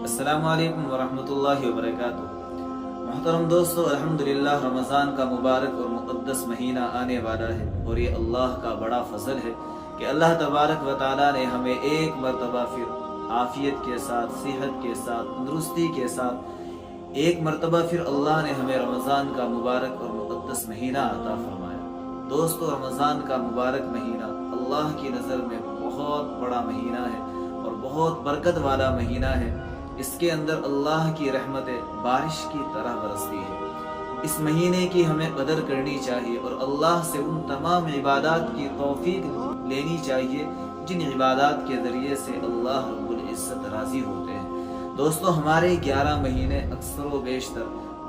अस्सलाम वालेकुम वरहमतुल्लाहि वबरकातुहू। मोहतरम दोस्तों, अल्हम्दुलिल्लाह रमज़ान का मुबारक और मुक़द्दस महीना आने वाला है और ये अल्लाह का बड़ा फजल है कि अल्लाह तबारक व तआला ने हमें एक मरतबा फिर आफियत के साथ, सेहत के साथ, तंदुरुस्ती के साथ एक मरतबा फिर अल्लाह ने हमें रमज़ान का मुबारक और मुक़द्दस महीना अता फरमाया। दोस्तों, रमज़ान का मुबारक महीना अल्लाह की नज़र में बहुत बड़ा महीना है और बहुत बरकत वाला महीना है। इसके अंदर अल्लाह की रहमतें बारिश की तरह बरसती है। इस महीने की हमें कदर करनी चाहिए और अल्लाह से उन तमाम इबादत की तौफीक लेनी चाहिए जिन इबादत के ज़रिए से अल्लाह रब्बुल इज़्ज़त राज़ी होते हैं। दोस्तों, हमारे 11 महीने अक्सर व बेशतर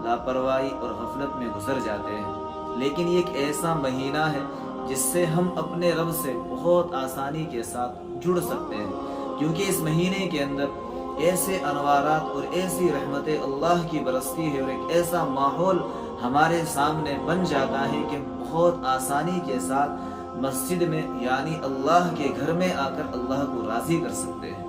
लापरवाही और गफलत में गुजर जाते हैं, लेकिन ये एक ऐसा महीना है जिससे हम अपने रब से बहुत आसानी के साथ जुड़ सकते हैं, क्योंकि इस महीने के अंदर ऐसे अनवारात और ऐसी रहमतें अल्लाह की बरसती है और एक ऐसा माहौल हमारे सामने बन जाता है कि बहुत आसानी के साथ मस्जिद में यानी अल्लाह के घर में आकर अल्लाह को राज़ी कर सकते हैं।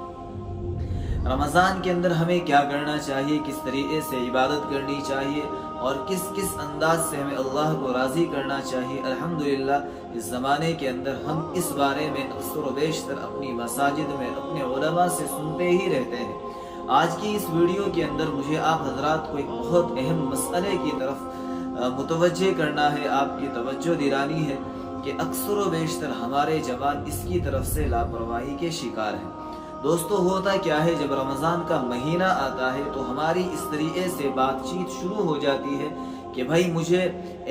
रमज़ान के अंदर हमें क्या करना चाहिए, किस तरीके से इबादत करनी चाहिए और किस किस अंदाज से हमें अल्लाह को राज़ी करना चाहिए। अल्हम्दुलिल्लाह इस ज़माने के अंदर हम इस बारे में अक्सर व बेशतर अपनी मसाजिद में अपने उलमा से सुनते ही रहते हैं। आज की इस वीडियो के अंदर मुझे आप हजरात को एक बहुत अहम मसले की तरफ मुतवज्जे करना है, आपकी तवज्जो दिलानी है कि अक्सर व बेशतर हमारे जवान इसकी तरफ से लापरवाही के शिकार हैं। दोस्तों, होता क्या है, जब रमज़ान का महीना आता है तो हमारी इस तरीके से बातचीत शुरू हो जाती है कि भाई मुझे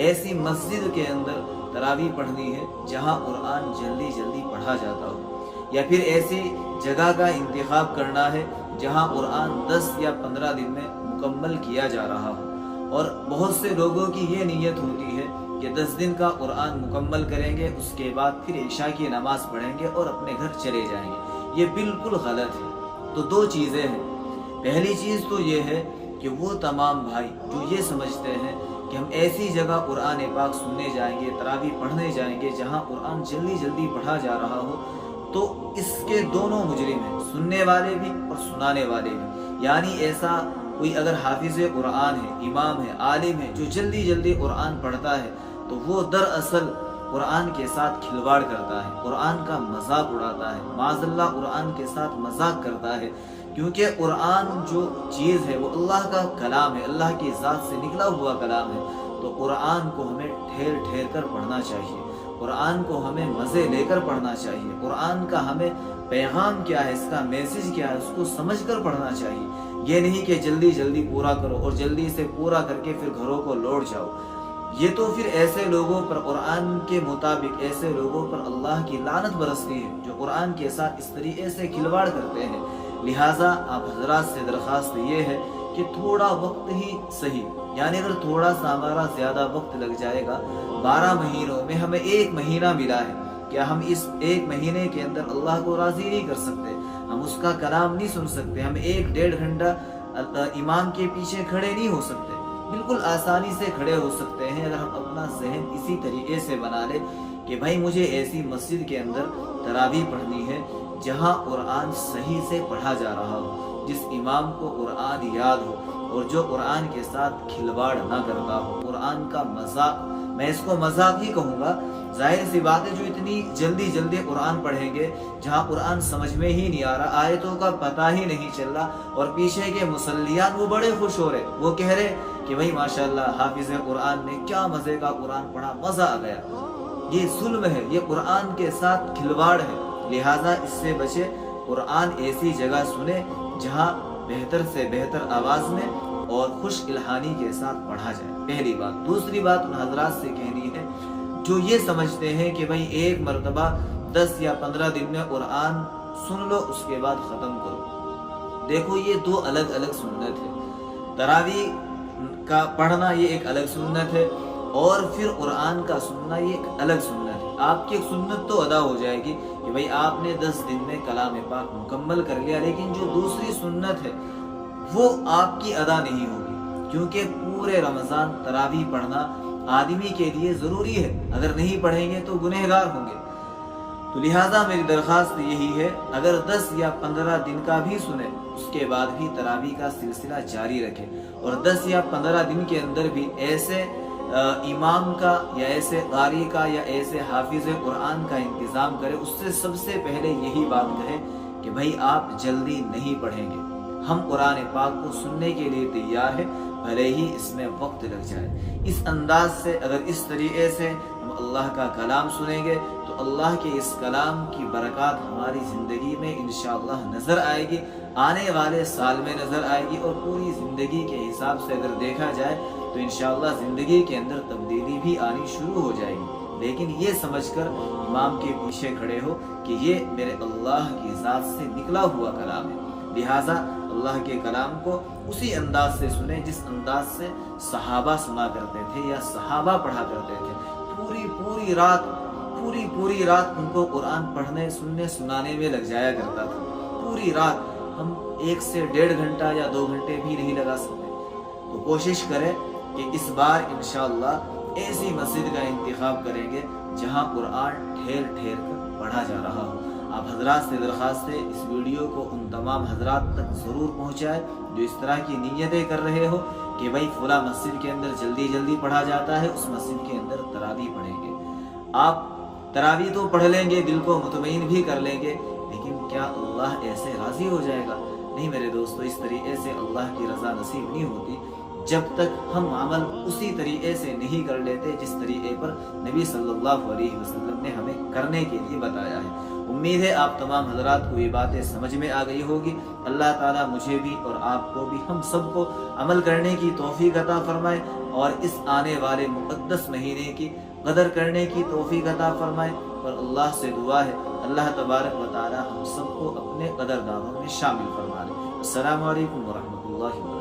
ऐसी मस्जिद के अंदर तरावी पढ़नी है जहां कुरान जल्दी जल्दी पढ़ा जाता हो, या फिर ऐसी जगह का इंतखाब करना है जहां कुरान 10 या 15 दिन में मुकम्मल किया जा रहा हो। और बहुत से लोगों की ये नीयत होती है कि 10 दिन का कुरान मुकम्मल करेंगे, उसके बाद फिर इशा की नमाज पढ़ेंगे और अपने घर चले जाएंगे। ये बिल्कुल गलत है। तो दो चीज़ें हैं। पहली चीज़ तो ये है कि वो तमाम भाई जो ये समझते हैं कि हम ऐसी जगह कुरान पाक सुनने जाएंगे, तरावी पढ़ने जाएंगे जहाँ कुरान जल्दी जल्दी पढ़ा जा रहा हो, तो इसके दोनों मुजरिम हैं, सुनने वाले भी और सुनाने वाले भी। यानी ऐसा कोई अगर हाफिज़ कुरान है, इमाम है, आलिम है जो जल्दी जल्दी कुरान पढ़ता है, तो वो दरअसल कुरान के साथ खिलवाड़ करता है, कुरान का मजाक उड़ाता है, माज़अल्लाह कुरान के साथ मजाक करता है। क्योंकि कुरान जो चीज़ है वो अल्लाह का कलाम है, अल्लाह की ज़ात से निकला हुआ कलाम है। तो कुरान को हमें ठहर ठहर कर पढ़ना चाहिए, कुरान को हमें मज़े लेकर पढ़ना चाहिए। कुरान का हमें पैगाम क्या है, इसका मैसेज क्या है, उसको समझ कर पढ़ना चाहिए। ये नहीं कि जल्दी जल्दी पूरा करो और जल्दी से पूरा करके फिर घरों को लौट जाओ। ये तो फिर ऐसे लोगों पर, कुरान के मुताबिक ऐसे लोगों पर अल्लाह की लानत बरसती है जो कुरान के साथ इस तरीके से खिलवाड़ करते हैं। लिहाजा आप हजरात से दरख्वास्त ये है कि थोड़ा वक्त ही सही, यानी अगर थोड़ा सा हमारा ज़्यादा वक्त लग जाएगा, 12 महीनों में हमें 1 महीना मिला है, क्या हम इस 1 महीने के अंदर अल्लाह को राज़ी नहीं कर सकते? हम उसका कलाम नहीं सुन सकते? हम 1-1.5 घंटा इमाम के पीछे खड़े नहीं हो सकते? बिल्कुल आसानी से खड़े हो सकते हैं अगर हम अपना जहन इसी तरीके से बना ले कि भाई मुझे ऐसी मस्जिद के अंदर तरावी पढ़नी है जहां कुरान सही से पढ़ा जा रहा हो, जिस इमाम को कुरान याद हो और जो कुरान के साथ खिलवाड़ ना करता हो। कुरान का मजाक, मैं इसको मजाक ही कहूँगा। जाहिर सी बात है, जो इतनी जल्दी जल्दी कुरान पढ़ेंगे जहाँ कुरान समझ में ही नहीं आ रहा, आयतों का पता ही नहीं चल रहा, और पीछे के मुसल्लियान वो बड़े खुश हो रहे, वो कह रहे कि भाई माशाल्लाह हाफिज़ कुरान ने क्या मज़े का कुरान पढ़ा, मज़ा आ गया। ये जुल्म है, ये कुरान के साथ खिलवाड़ है। लिहाजा इससे बचे, कुरान ऐसी जगह सुने जहाँ बेहतर से बेहतर आवाज़ में और खुश इल्हानी के साथ पढ़ा जाए, पहली बात। दूसरी बात उन हजरात से कहनी है जो ये समझते हैं कि भाई एक मरतबा 10 या 15 दिन में कुरान सुन लो, उसके बाद ख़त्म करो। देखो, ये 2 अलग अलग सुन्नत है। तरावी का पढ़ना ये एक अलग सुन्नत है और फिर कुरान का सुनना ये एक अलग सुन्नत है। आपकी एक सुन्नत तो अदा हो जाएगी कि भाई आपने 10 दिन में कलाम पाक मुकम्मल कर लिया, लेकिन जो दूसरी सुन्नत है वो आपकी अदा नहीं होगी, क्योंकि पूरे रमज़ान तरावी पढ़ना आदमी के लिए ज़रूरी है। अगर नहीं पढ़ेंगे तो गुनहगार होंगे। تو لہٰذا میری درخواست یہی ہے، اگر 10 یا 15 دن کا بھی سنے، اس کے بعد بھی تراویح کا سلسلہ جاری رکھے، اور 10 یا 15 دن کے اندر بھی ایسے امام کا یا ایسے قاری کا یا ایسے حافظ قرآن کا انتظام کرے۔ اس سے سب سے پہلے یہی بات کہے کہ بھائی آپ جلدی نہیں پڑھیں گے، ہم قرآن پاک کو سننے کے لیے تیار ہے، بھلے ہی اس میں وقت لگ جائے۔ اس انداز سے، اگر اس طریقے سے ہم اللہ کا کلام سنیں گے تو اللہ کے اس کلام کی برکات ہماری زندگی میں انشاءاللہ نظر آئے گی، آنے والے سال میں نظر آئے گی، اور پوری زندگی کے حساب سے اگر دیکھا جائے تو انشاءاللہ زندگی کے اندر تبدیلی بھی آنی شروع ہو جائے گی۔ لیکن یہ سمجھ کر امام کے پیچھے کھڑے ہو کہ یہ میرے اللہ کی ذات سے نکلا ہوا کلام ہے، لہٰذا اللہ کے کلام کو اسی انداز سے سنیں جس انداز سے صحابہ سنا کرتے تھے یا صحابہ پڑھا کرتے تھے۔ پوری رات ان کو قرآن پڑھنے، سننے، سنانے میں لگ جایا کرتا تھا۔ پوری رات ہم 1 سے 1.5 گھنٹہ یا 2 گھنٹے بھی نہیں لگا سکتے۔ تو کوشش کریں کہ اس بار انشاءاللہ ایسی مسجد کا انتخاب کریں گے جہاں قرآن ٹھہر کر پڑھا جا رہا ہو۔ آپ حضرات سے درخواست ہے اس ویڈیو کو ان تمام حضرات تک ضرور پہنچائے جو اس طرح کی نیتیں کر رہے ہو کہ بھائی فلاں مسجد کے اندر جلدی پڑھا جاتا ہے، اس مسجد کے اندر تراویح پڑھیں گے۔ آپ تراویح تو پڑھ لیں گے، دل کو مطمئن بھی کر لیں گے، لیکن کیا اللہ ایسے راضی ہو جائے گا؟ نہیں میرے دوستو، اس طریقے سے اللہ کی رضا نصیب نہیں ہوتی جب تک ہم عمل اسی طریقے سے نہیں کر لیتے جس طریقے پر نبی صلی اللہ علیہ وسلم نے ہمیں کرنے کے لیے بتایا ہے۔ امید ہے آپ تمام حضرات کو یہ باتیں سمجھ میں آ گئی ہوگی۔ اللہ تعالیٰ مجھے بھی اور آپ کو بھی، ہم سب کو عمل کرنے کی توفیق عطا فرمائے، اور اس آنے والے مقدس مہینے کی قدر کرنے کی توفیق عطا فرمائے۔ اور اللہ سے دعا ہے اللہ تبارک و تعالیٰ ہم سب کو اپنے قدردانوں میں شامل فرما لے۔ السلام علیکم ورحمۃ اللہ وبرکاتہ۔